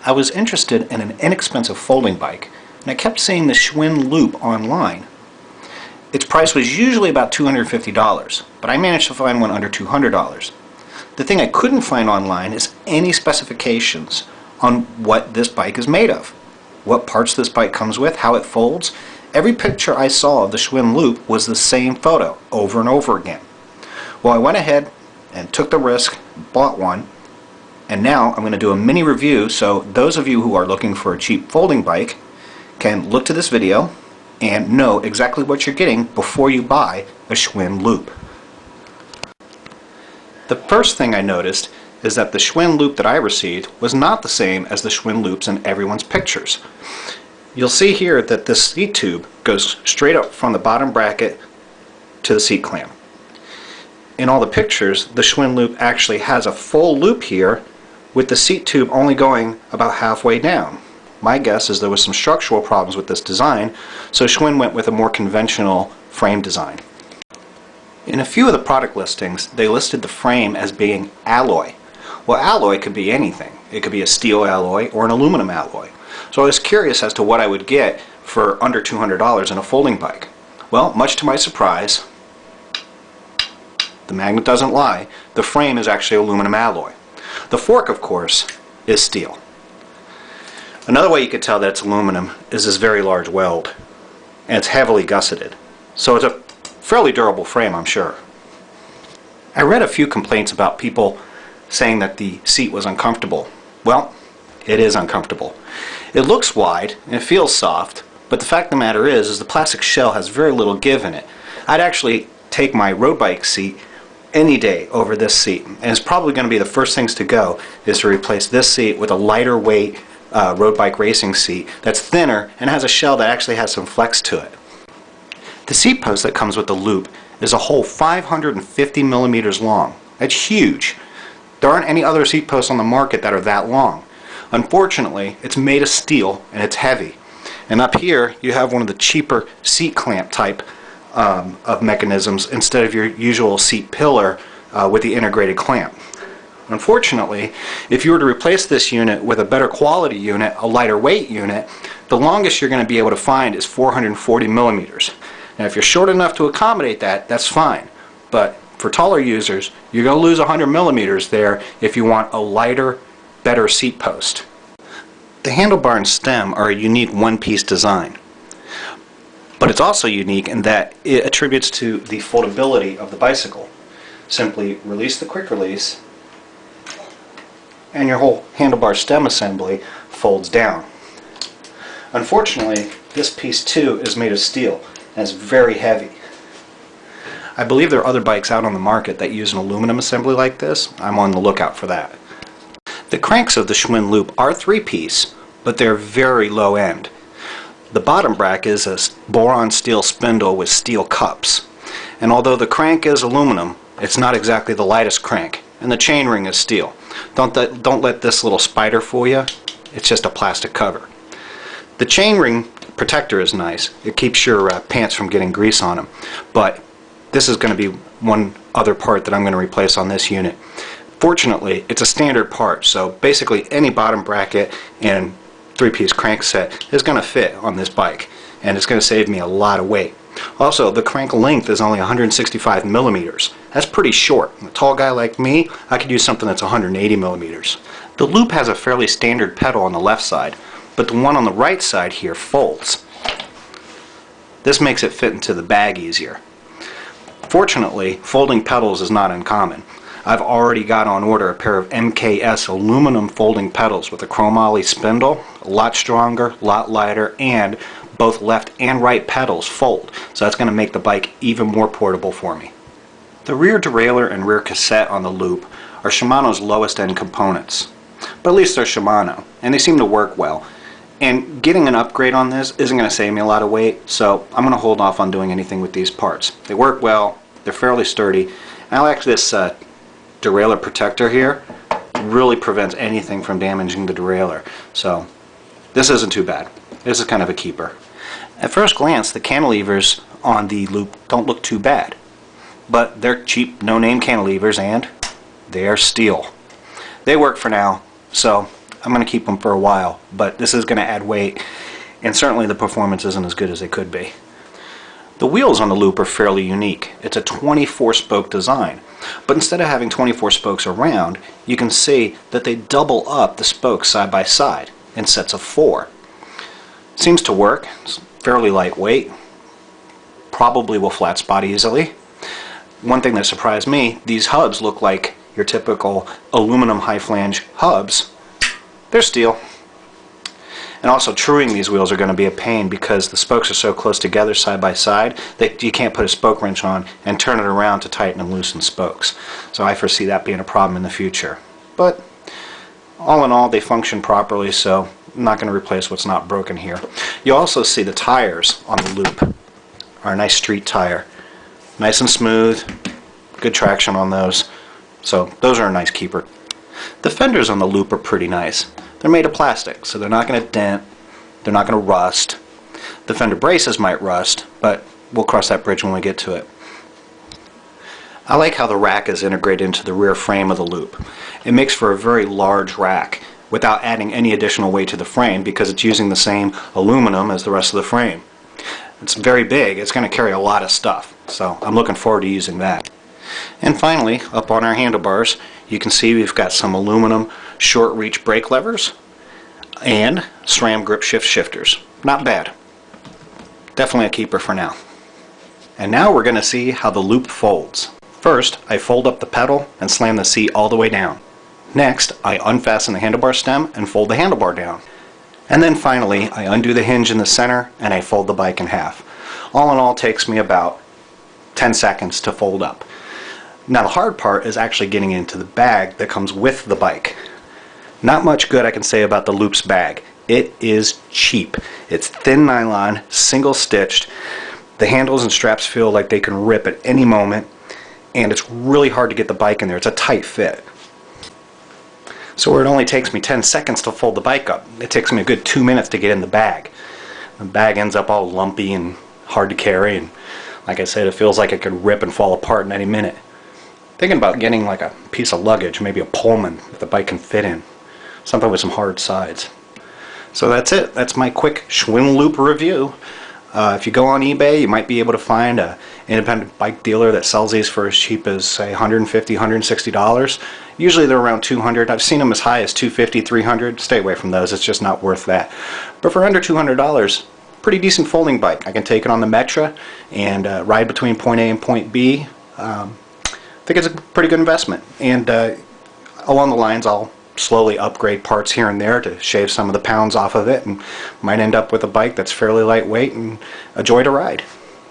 I was interested in an inexpensive folding bike, and I kept seeing the Schwinn Loop online. Its price was usually about $250, but I managed to find one under $200. The thing I couldn't find online is any specifications on what this bike is made of, what parts this bike comes with, how it folds. Every picture I saw of the Schwinn Loop was the same photo over and over again. Well, I went ahead and took the risk, bought one, and now I'm going to do a mini review so those of you who are looking for a cheap folding bike can look to this video and know exactly what you're getting before you buy a Schwinn Loop. The first thing I noticed is that the Schwinn Loop that I received was not the same as the Schwinn Loops in everyone's pictures. You'll see here that this seat tube goes straight up from the bottom bracket to the seat clamp. In all the pictures, the Schwinn Loop actually has a full loop here with the seat tube only going about halfway down. My guess is there was some structural problems with this design, so Schwinn went with a more conventional frame design. In a few of the product listings, they listed the frame as being alloy. Well, alloy could be anything. It could be a steel alloy or an aluminum alloy. So I was curious as to what I would get for under $200 in a folding bike. Well, much to my surprise, the magnet doesn't lie, the frame is actually aluminum alloy. The fork, of course, is steel. Another way you could tell that it's aluminum is this very large weld, and it's heavily gusseted. So it's a fairly durable frame, I'm sure. I read a few complaints about people saying that the seat was uncomfortable. Well, it is uncomfortable. It looks wide and it feels soft, but the fact of the matter is the plastic shell has very little give in it. I'd actually take my road bike seat any day over this seat, and it's probably going to be the first things to go is to replace this seat with a lighter weight road bike racing seat that's thinner and has a shell that actually has some flex to it. The seat post that comes with the Loop is a whole 550 millimeters long. That's huge. There aren't any other seat posts on the market that are that long. Unfortunately, it's made of steel and it's heavy. And up here you have one of the cheaper seat clamp type of mechanisms instead of your usual seat pillar with the integrated clamp. Unfortunately, if you were to replace this unit with a better quality unit, a lighter weight unit, the longest you're going to be able to find is 440 millimeters. Now if you're short enough to accommodate that, that's fine. But for taller users, you're going to lose 100 millimeters there if you want a lighter, better seat post. The handlebar and stem are a unique one-piece design. But it's also unique in that it attributes to the foldability of the bicycle. Simply release the quick release and your whole handlebar stem assembly folds down. Unfortunately, this piece too is made of steel and it's very heavy. I believe there are other bikes out on the market that use an aluminum assembly like this. I'm on the lookout for that. The cranks of the Schwinn Loop are 3-piece, but they're very low end. The bottom bracket is a boron steel spindle with steel cups. And although the crank is aluminum, it's not exactly the lightest crank. And the chainring is steel. Don't let this little spider fool you. It's just a plastic cover. The chainring protector is nice. It keeps your pants from getting grease on them. But this is going to be one other part that I'm going to replace on this unit. Fortunately, it's a standard part, so basically any bottom bracket and 3-piece crank set is going to fit on this bike, and it's going to save me a lot of weight. Also, the crank length is only 165 millimeters. That's pretty short. A tall guy like me, I could use something that's 180 millimeters. The Loop has a fairly standard pedal on the left side, but the one on the right side here folds. This makes it fit into the bag easier. Fortunately, folding pedals is not uncommon. I've already got on order a pair of MKS aluminum folding pedals with a chromoly spindle, a lot stronger, a lot lighter, and both left and right pedals fold, so that's going to make the bike even more portable for me. The rear derailleur and rear cassette on the Loop are Shimano's lowest end components, but at least they're Shimano, and they seem to work well. And getting an upgrade on this isn't going to save me a lot of weight, so I'm going to hold off on doing anything with these parts. They work well, they're fairly sturdy, and I like this derailleur protector here. Really prevents anything from damaging the derailleur, so this isn't too bad. This is kind of a keeper. At first glance, the cantilevers on the Loop don't look too bad, but they're cheap, no-name cantilevers, and they're steel. They work for now, so I'm going to keep them for a while, but this is going to add weight, and certainly the performance isn't as good as it could be. The wheels on the Loop are fairly unique. It's a 24-spoke design, but instead of having 24 spokes around, you can see that they double up the spokes side by side in sets of 4. Seems to work. It's fairly lightweight. Probably will flat spot easily. One thing that surprised me, these hubs look like your typical aluminum high flange hubs. They're steel. And also truing these wheels are going to be a pain because the spokes are so close together side by side that you can't put a spoke wrench on and turn it around to tighten and loosen spokes. So I foresee that being a problem in the future. But all in all, they function properly, so I'm not going to replace what's not broken here. You also see the tires on the Loop are a nice street tire. Nice and smooth, good traction on those. So those are a nice keeper. The fenders on the Loop are pretty nice. They're made of plastic, so they're not going to dent, they're not going to rust. The fender braces might rust, but we'll cross that bridge when we get to it. I like how the rack is integrated into the rear frame of the Loop. It makes for a very large rack without adding any additional weight to the frame because it's using the same aluminum as the rest of the frame. It's very big, it's going to carry a lot of stuff, so I'm looking forward to using that. And finally, up on our handlebars, you can see we've got some aluminum short reach brake levers and SRAM grip shift shifters. Not bad. Definitely a keeper for now. And now we're going to see how the Loop folds. First, I fold up the pedal and slam the seat all the way down. Next, I unfasten the handlebar stem and fold the handlebar down. And then finally, I undo the hinge in the center and I fold the bike in half. All in all, it takes me about 10 seconds to fold up. Now the hard part is actually getting into the bag that comes with the bike. Not much good I can say about the Loop's bag. It is cheap. It's thin nylon, single stitched. The handles and straps feel like they can rip at any moment, and it's really hard to get the bike in there. It's a tight fit. So where it only takes me 10 seconds to fold the bike up, it takes me a good 2 minutes to get in the bag. The bag ends up all lumpy and hard to carry, and like I said, it feels like it could rip and fall apart in any minute. Thinking about getting like a piece of luggage, maybe a Pullman that the bike can fit in. Something with some hard sides. So that's it. That's my quick Schwinn Loop review. If you go on eBay, you might be able to find an independent bike dealer that sells these for as cheap as, say, $150, $160. Usually they're around $200. I've seen them as high as $250, $300. Stay away from those. It's just not worth that. But for under $200, pretty decent folding bike. I can take it on the Metra and ride between point A and point B. I think it's a pretty good investment. And along the lines, I'll slowly upgrade parts here and there to shave some of the pounds off of it, and might end up with a bike that's fairly lightweight and a joy to ride.